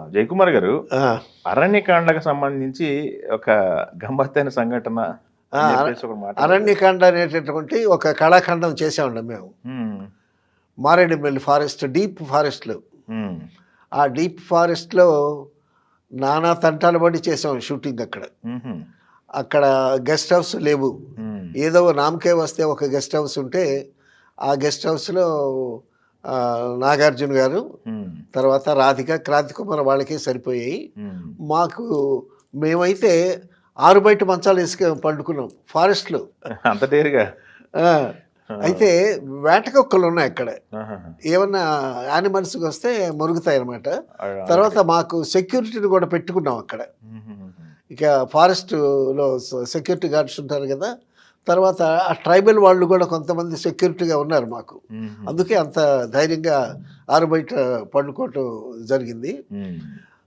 జయకుమార్ గారు, ఆ! అరణ్యకాండకు సంబంధించి ఒక గమ్మత్తైన సంఘటన ఆ! అని అర జెప్పేసి ఒకటి మాట్లాడారు. అరణ్యకాండ అనేటటువంటి ఒక కళాఖండం చేసామండి మేము. హ్మ్. మారేడుమిల్లి ఫారెస్ట్, డీప్ ఫారెస్ట్‌లో. హ్మ్. ఆ డీప్ ఫారెస్ట్‌లో నానా తంటాలు పడి చేసాం షూటింగ్ అక్కడ. హుహు. అక్కడ గెస్ట్ హౌస్ లేవు. హ్మ్. ఏదో నామకే వస్తే ఒక గెస్ట్ హౌస్ ఉంటే, ఆ గెస్ట్ హౌస్‌లో నాగార్జున గారు, హ్మ్. తర్వాత రాధిక, క్రాంతికుమార్ వాళ్ళకే సరిపోయాయి. హ్మ్. మాకు మేమైతే ఆరుబయట మంచాలేసుకొని పండుకున్నాం ఫారెస్ట్‌లో. అంత డేర్‌గా. ఆ! ఆ! అయితే వేటకుక్కలున్నాయి అక్కడ. ఆహాహా! ఏమన్నా యానిమల్స్‌కొస్తే మొరుగుతాయన్నమాట. అలాంటి తర్వాత మాకు సెక్యూరిటీని కూడా పెట్టుకున్నాం అక్కడ. హుహుహుహు. ఇక ఫారెస్ట్‌లో సెక్యూరిటీ గార్డ్స్ ఉంటారు గదా! తర్వాత ఆ ట్రైబల్ వాళ్ళు గూడా కొంతమంది సెక్యూరిటీగా ఉన్నారు మాకు. హుహు. అందుకే అంత ధైర్యంగా ఆరుబయట పండుకోవటం జరిగింది. హ్మ్.